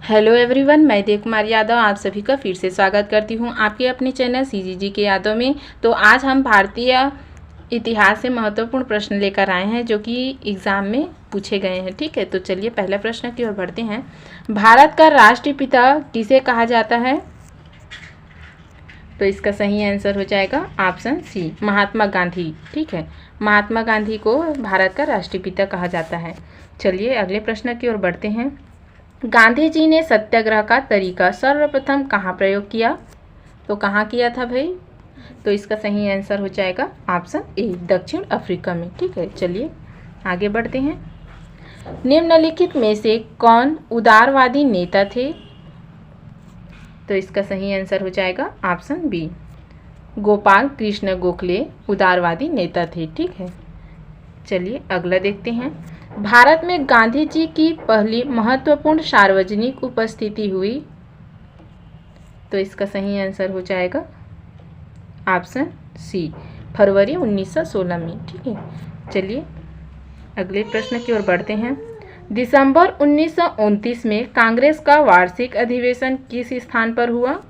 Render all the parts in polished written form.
Hello everyone, मैं देव कुमार यादव आप सभी का फिर से स्वागत करती हूं आपके अपने चैनल सीजीजी के यादव में। तो आज हम भारतीय इतिहास से महत्वपूर्ण प्रश्न लेकर आए हैं जो कि एग्ज़ाम में पूछे गए हैं। ठीक है, तो चलिए पहले प्रश्न की ओर बढ़ते हैं। भारत का राष्ट्रपिता किसे कहा जाता है? तो इसका सही आंसर हो जाएगा ऑप्शन सी, महात्मा गांधी। ठीक है, महात्मा गांधी को भारत का राष्ट्रपिता कहा जाता है। चलिए अगले प्रश्न की ओर बढ़ते हैं। गांधी जी ने सत्याग्रह का तरीका सर्वप्रथम कहाँ प्रयोग किया? तो कहाँ किया था भाई? तो इसका सही आंसर हो जाएगा ऑप्शन ए, दक्षिण अफ्रीका में। ठीक है, चलिए आगे बढ़ते हैं। निम्नलिखित में से कौन उदारवादी नेता थे? तो इसका सही आंसर हो जाएगा ऑप्शन बी, गोपाल कृष्ण गोखले उदारवादी नेता थे। ठीक है, चलिए अगला देखते हैं। भारत में गांधी जी की पहली महत्वपूर्ण सार्वजनिक उपस्थिति हुई? तो इसका सही आंसर हो जाएगा ऑप्शन सी, फरवरी 1916 में। ठीक है, चलिए अगले प्रश्न की ओर बढ़ते हैं। दिसंबर 1929 में कांग्रेस का वार्षिक अधिवेशन किस स्थान पर हुआ?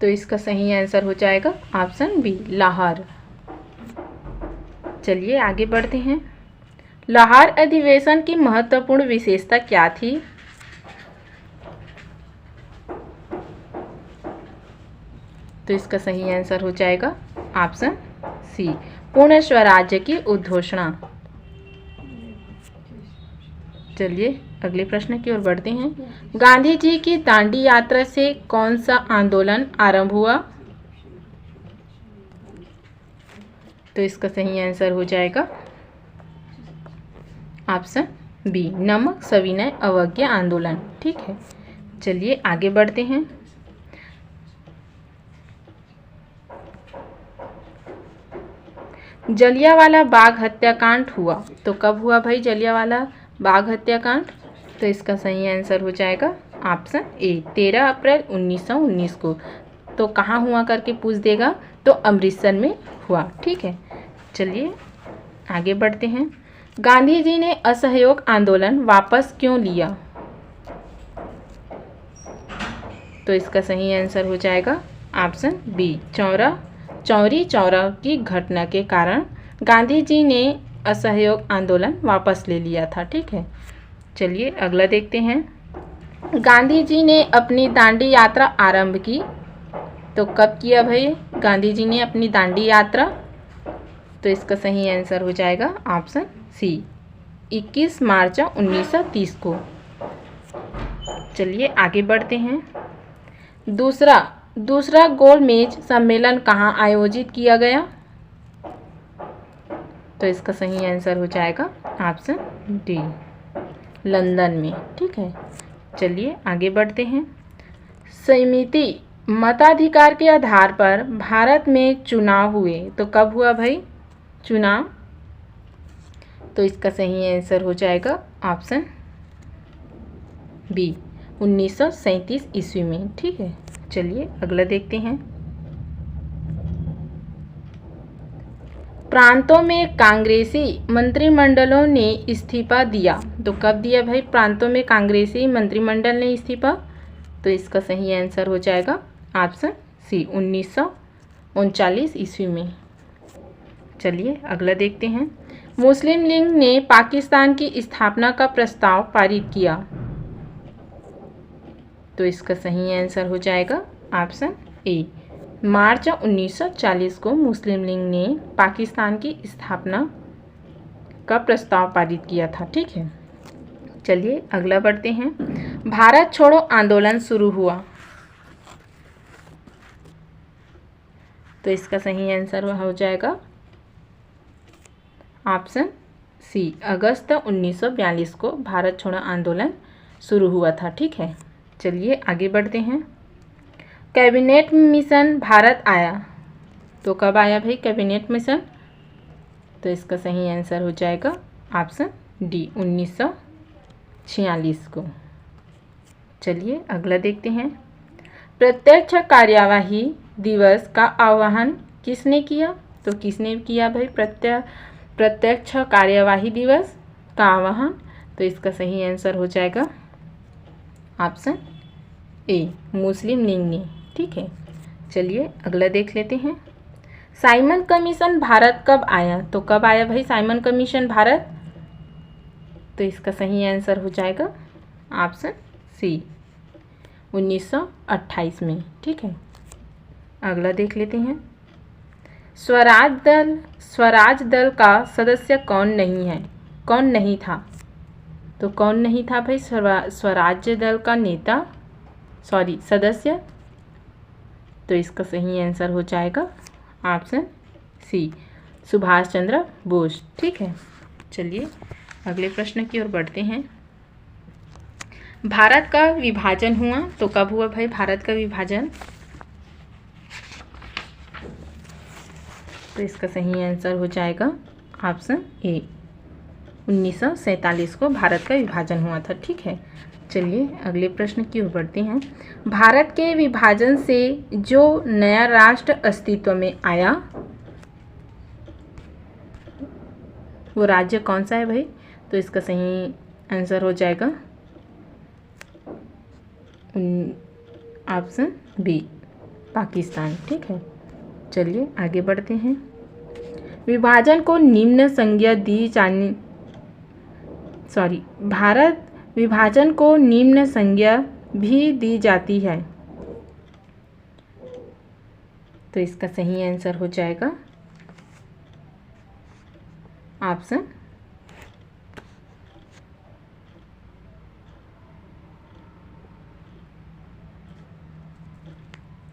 तो इसका सही आंसर हो जाएगा ऑप्शन बी, लाहौर। चलिए आगे बढ़ते हैं। लाहौर अधिवेशन की महत्वपूर्ण विशेषता क्या थी? तो इसका सही आंसर हो जाएगा ऑप्शन सी, पूर्ण स्वराज्य की उद्घोषणा। चलिए अगले प्रश्न की ओर बढ़ते हैं। गांधी जी की दांडी यात्रा से कौन सा आंदोलन आरंभ हुआ? तो इसका सही आंसर हो जाएगा ऑप्शन बी, नमक सविनय अवज्ञा आंदोलन। ठीक है, चलिए आगे बढ़ते हैं। जलियांवाला बाग हत्याकांड हुआ तो कब हुआ भाई जलियांवाला बाग हत्याकांड? तो इसका सही आंसर हो जाएगा ऑप्शन ए, 13 अप्रैल 1919 को। तो कहाँ हुआ करके पूछ देगा, तो अमृतसर में हुआ। ठीक है, चलिए आगे बढ़ते हैं। गांधी जी ने असहयोग आंदोलन वापस क्यों लिया? तो इसका सही आंसर हो जाएगा ऑप्शन बी, चौरी चौरा की घटना के कारण गांधी जी ने असहयोग आंदोलन वापस ले लिया था। ठीक है, चलिए अगला देखते हैं। गांधी जी ने अपनी दांडी यात्रा आरंभ की तो कब किया भाई गांधी जी ने अपनी दांडी यात्रा? तो इसका सही आंसर हो जाएगा ऑप्शन सी, 21 मार्च 1930 को। चलिए आगे बढ़ते हैं। दूसरा गोलमेज सम्मेलन कहाँ आयोजित किया गया? तो इसका सही आंसर हो जाएगा ऑप्शन डी, लंदन में। ठीक है, चलिए आगे बढ़ते हैं। समिति मताधिकार के आधार पर भारत में चुनाव हुए तो कब हुआ भाई चुनाव? तो इसका सही आंसर हो जाएगा ऑप्शन बी, 1937 ईस्वी में। ठीक है, चलिए अगला देखते हैं। प्रांतों में कांग्रेसी मंत्रिमंडलों ने इस्तीफा दिया तो कब दिया भाई प्रांतों में कांग्रेसी मंत्रिमंडल ने इस्तीफा? तो इसका सही आंसर हो जाएगा ऑप्शन सी, 1939 ईस्वी में। चलिए अगला देखते हैं। मुस्लिम लीग ने पाकिस्तान की स्थापना का प्रस्ताव पारित किया तो इसका सही आंसर हो जाएगा ऑप्शन ए, मार्च 1940 को मुस्लिम लीग ने पाकिस्तान की स्थापना का प्रस्ताव पारित किया था। ठीक है, चलिए अगला बढ़ते हैं। भारत छोड़ो आंदोलन शुरू हुआ तो इसका सही आंसर हो जाएगा ऑप्शन सी, अगस्त 1942 को भारत छोड़ो आंदोलन शुरू हुआ था। ठीक है, चलिए आगे बढ़ते हैं। कैबिनेट मिशन भारत आया तो कब आया भाई कैबिनेट मिशन? तो इसका सही आंसर हो जाएगा ऑप्शन डी, 1946 को। चलिए अगला देखते हैं। प्रत्यक्ष कार्यवाही दिवस का आह्वान किसने किया? तो किसने किया भाई प्रत्यक्ष कार्यवाही दिवस का आह्वान? तो इसका सही आंसर हो जाएगा ऑप्शन ए मुस्लिम लीग ने। ठीक है, चलिए अगला देख लेते हैं। साइमन कमीशन भारत कब आया? तो कब आया भाई साइमन कमीशन भारत? तो इसका सही आंसर हो जाएगा ऑप्शन सी 1928 में। ठीक है, अगला देख लेते हैं। स्वराज दल का सदस्य कौन नहीं है? कौन नहीं था? तो कौन नहीं था भाई स्वराज्य दल का नेता सदस्य? तो इसका सही आंसर हो जाएगा ऑप्शन सी सुभाष चंद्र बोस। ठीक है, चलिए अगले प्रश्न की ओर बढ़ते हैं। भारत का विभाजन हुआ तो कब हुआ भाई भारत का विभाजन? तो इसका सही आंसर हो जाएगा ऑप्शन ए 1947 को भारत का विभाजन हुआ था। ठीक है, चलिए अगले प्रश्न की ओर बढ़ते हैं। भारत के विभाजन से जो नया राष्ट्र अस्तित्व में आया वो राज्य कौन सा है भाई? तो इसका सही आंसर हो जाएगा ऑप्शन बी पाकिस्तान। ठीक है, चलिए आगे बढ़ते हैं। विभाजन को निम्न संज्ञा दी जानी भारत विभाजन को निम्न संज्ञा भी दी जाती है। तो इसका सही आंसर हो जाएगा ऑप्शन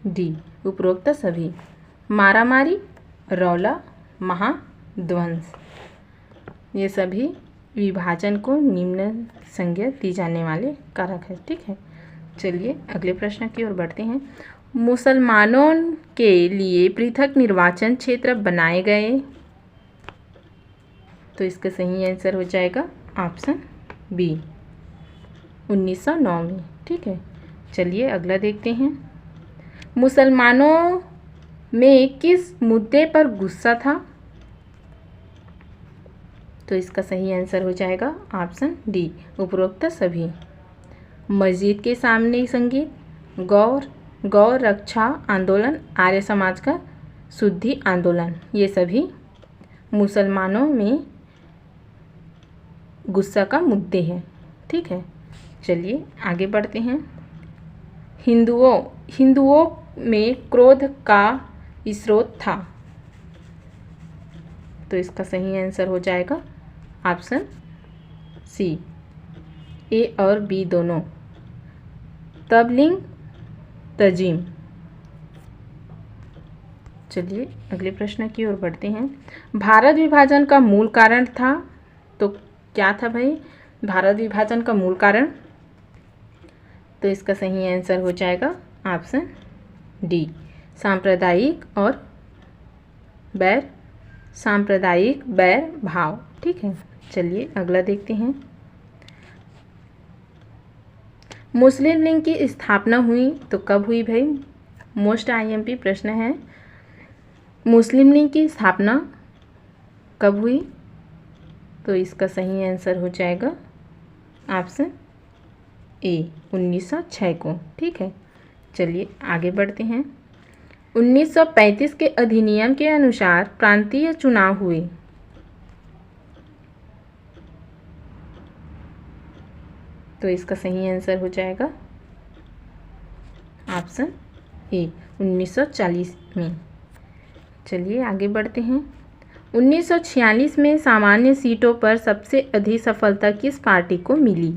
डी उपरोक्त सभी। मारामारी, रौला, महाध्वंस ये सभी विभाजन को निम्न संज्ञा दी जाने वाले कारक है। ठीक है, चलिए अगले प्रश्न की ओर बढ़ते हैं। मुसलमानों के लिए पृथक निर्वाचन क्षेत्र बनाए गए। तो इसका सही आंसर हो जाएगा ऑप्शन बी 1909 में। ठीक है, चलिए अगला देखते हैं। मुसलमानों में किस मुद्दे पर गुस्सा था? तो इसका सही आंसर हो जाएगा ऑप्शन डी उपरोक्त सभी। मस्जिद के सामने संगीत, गौ रक्षा आंदोलन, आर्य समाज का शुद्धि आंदोलन ये सभी मुसलमानों में गुस्सा का मुद्दे हैं। ठीक है, चलिए आगे बढ़ते हैं। हिंदुओं में क्रोध का स्रोत था। तो इसका सही आंसर हो जाएगा ऑप्शन सी ए और बी दोनों तबलीग तंजीम। चलिए अगले प्रश्न की ओर बढ़ते हैं। भारत विभाजन का मूल कारण था। तो क्या था भाई भारत विभाजन का मूल कारण? तो इसका सही आंसर हो जाएगा ऑप्शन डी सांप्रदायिक बैर भाव। ठीक है, चलिए अगला देखते हैं। मुस्लिम लीग की स्थापना हुई तो कब हुई भाई? मोस्ट आईएमपी प्रश्न है। मुस्लिम लीग की स्थापना कब हुई? तो इसका सही आंसर हो जाएगा ऑप्शन ए 1906 को। ठीक है, चलिए आगे बढ़ते हैं। 1935 के अधिनियम के अनुसार प्रांतीय चुनाव हुए। तो इसका सही आंसर हो जाएगा ऑप्शन ए 1940 में। चलिए आगे बढ़ते हैं। 1946 में सामान्य सीटों पर सबसे अधिक सफलता किस पार्टी को मिली?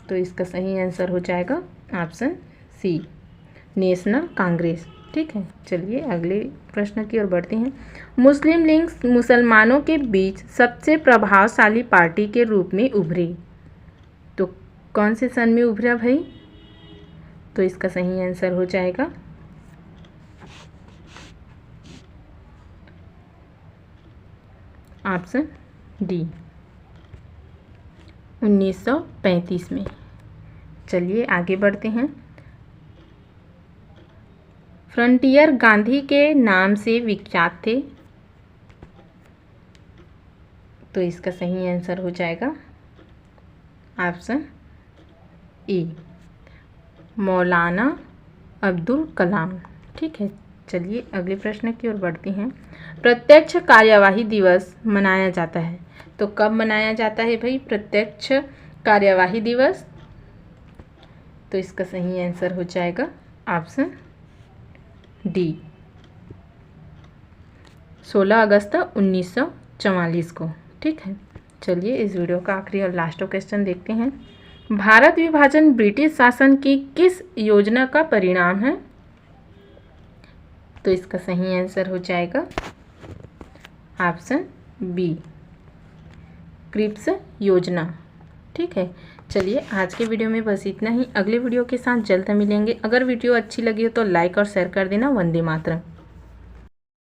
तो इसका सही आंसर हो जाएगा ऑप्शन सी नेशनल कांग्रेस। ठीक है, चलिए अगले प्रश्न की ओर बढ़ते हैं। मुस्लिम लीग मुसलमानों के बीच सबसे प्रभावशाली पार्टी के रूप में उभरी। तो कौन से सन में उभरा भाई? तो इसका सही आंसर हो जाएगा ऑप्शन डी 1935 में। चलिए आगे बढ़ते हैं। फ्रंटियर गांधी के नाम से विख्यात थे। तो इसका सही आंसर हो जाएगा ऑप्शन ए, मौलाना अब्दुल कलाम। ठीक है, चलिए अगले प्रश्न की ओर बढ़ते हैं। प्रत्यक्ष कार्यवाही दिवस मनाया जाता है, तो कब मनाया जाता है भाई प्रत्यक्ष कार्यवाही दिवस? तो इसका सही आंसर हो जाएगा ऑप्शन डी, 16 अगस्त 1944 को। ठीक है, चलिए इस वीडियो का आखिरी और लास्ट क्वेश्चन देखते हैं। भारत विभाजन ब्रिटिश शासन की किस योजना का परिणाम है? तो इसका सही आंसर हो जाएगा ऑप्शन बी, क्रिप्स योजना। ठीक है, चलिए आज के वीडियो में बस इतना ही। अगले वीडियो के साथ जल्द मिलेंगे। अगर वीडियो अच्छी लगी हो तो लाइक और शेयर कर देना। वंदे मातरम।